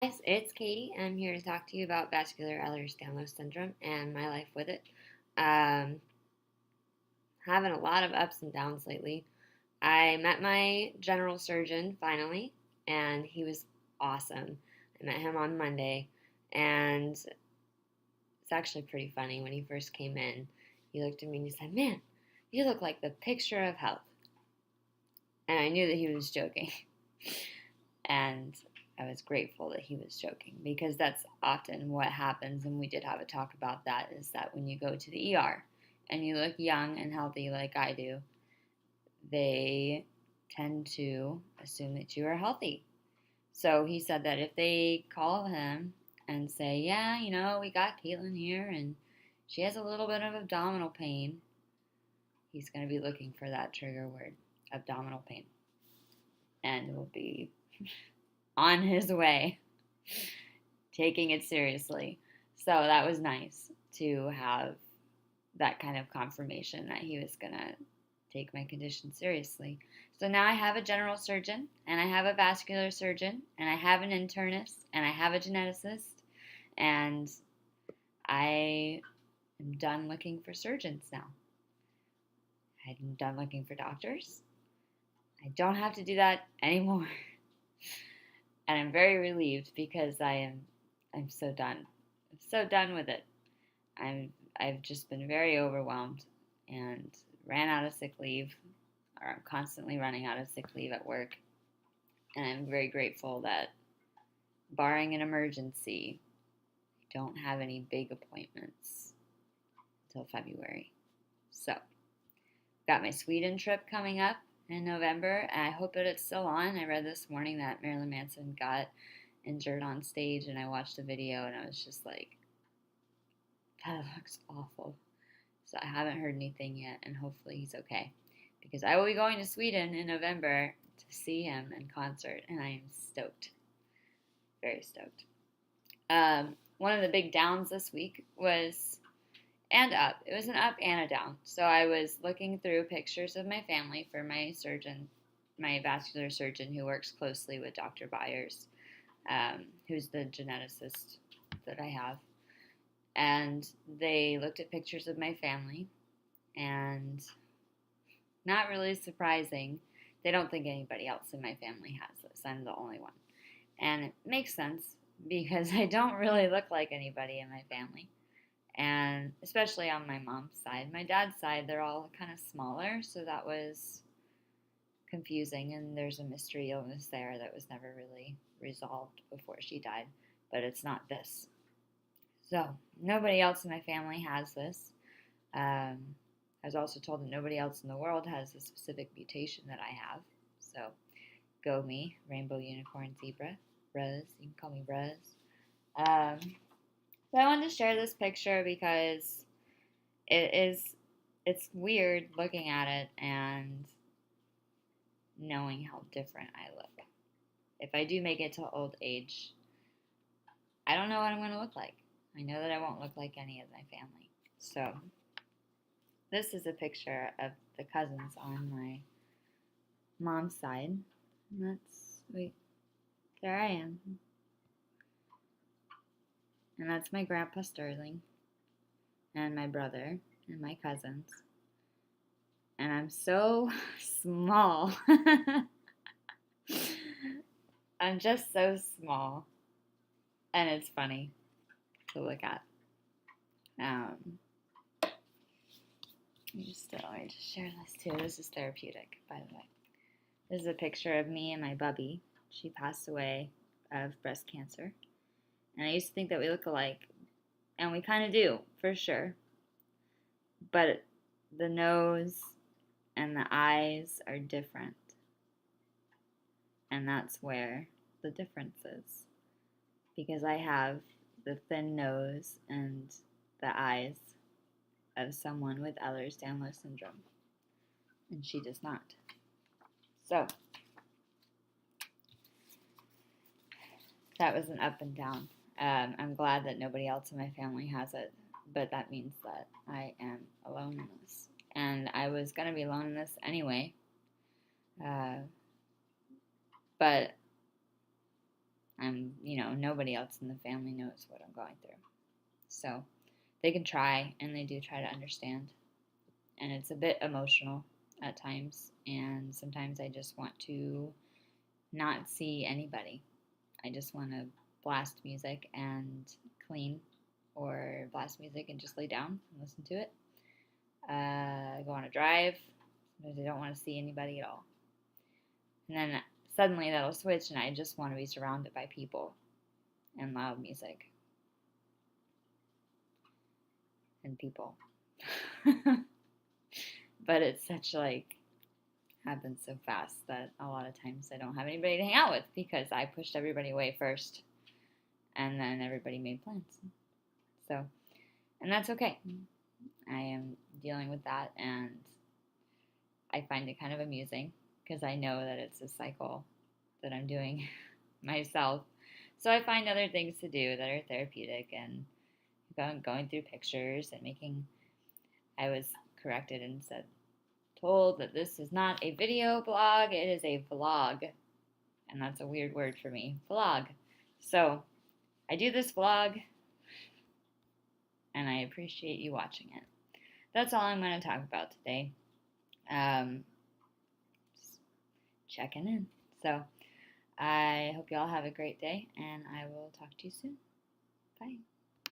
Guys, it's Katie. I'm here to talk to you about vascular Ehlers-Danlos syndrome and my life with it. Um, Having a lot of ups and downs lately. I met my general surgeon finally, and he was awesome. I met him on Monday, and it's actually pretty funny. When he first came in, he looked at me and he said, "Man, you look like the picture of health." And I knew that he was joking. And I was grateful that he was joking because that's often what happens. And we did have a talk about that is that when you go to the ER and you look young and healthy like I do, they tend to assume that you are healthy. So he said that if they call him and say, "Yeah, we got Caitlin here and she has a little bit of abdominal pain," he's going to be looking for that trigger word, abdominal pain, and will be on his way, taking it seriously. So that was nice to have that kind of confirmation that he was going to take my condition seriously. So now I have a general surgeon, and I have a vascular surgeon, and I have an internist, and I have a geneticist, and I am done looking for surgeons now. I'm done looking for doctors. I don't have to do that anymore. And I'm very relieved because I'm so done. I'm so done with it. I've just been very overwhelmed and ran out of sick leave, or I'm constantly running out of sick leave at work. And I'm very grateful that, barring an emergency, I don't have any big appointments until February. So, got my Sweden trip coming up in November, and I hope that it's still on. I read this morning that Marilyn Manson got injured on stage, and I watched the video, and I was just like, that looks awful. So I haven't heard anything yet, and hopefully he's okay. Because I will be going to Sweden in November to see him in concert, and I am stoked. Very stoked. One of the big downs this week was, and up. It was an up and a down. So I was looking through pictures of my family for my surgeon, my vascular surgeon who works closely with Dr. Byers, who's the geneticist that I have. And they looked at pictures of my family, and not really surprising, they don't think anybody else in my family has this. I'm the only one. And it makes sense because I don't really look like anybody in my family. And especially on my mom's side. My dad's side, they're all kind of smaller, so that was confusing. And there's a mystery illness there that was never really resolved before she died. But it's not this. So, nobody else in my family has this. I was also told that nobody else in the world has the specific mutation that I have. So, go me, rainbow unicorn zebra, Rose. You can call me Rose. So I wanted to share this picture because it's weird looking at it and knowing how different I look. If I do make it to old age, I don't know what I'm going to look like. I know that I won't look like any of my family. So this is a picture of the cousins on my mom's side. And there I am. And that's my grandpa Sterling and my brother and my cousins. And I'm so small. I'm just so small. And it's funny to look at. Let me just share this too. This is therapeutic, by the way. This is a picture of me and my bubby. She passed away of breast cancer. And I used to think that we look alike. And we kind of do, for sure. But the nose and the eyes are different. And that's where the difference is. Because I have the thin nose and the eyes of someone with Ehlers-Danlos syndrome. And she does not. So, that was an up and down. I'm glad that nobody else in my family has it, but that means that I am alone in this. And I was going to be alone in this anyway, but Nobody else in the family knows what I'm going through. So they can try, and they do try to understand. And it's a bit emotional at times, and sometimes I just want to not see anybody. I just want to blast music and clean, or blast music and just lay down and listen to it. Go on a drive. Sometimes I don't want to see anybody at all. And then suddenly that'll switch, and I just want to be surrounded by people and loud music and people. But it's such happens so fast that a lot of times I don't have anybody to hang out with because I pushed everybody away first, and then everybody made plans. So, and that's okay. I am dealing with that, and I find it kind of amusing because I know that it's a cycle that I'm doing myself. So I find other things to do that are therapeutic, and going through pictures and making. I was corrected and told that this is not a video blog, it is a vlog. And that's a weird word for me, vlog. So I do this vlog, and I appreciate you watching it. That's all I'm going to talk about today. Just checking in. So I hope you all have a great day, and I will talk to you soon. Bye.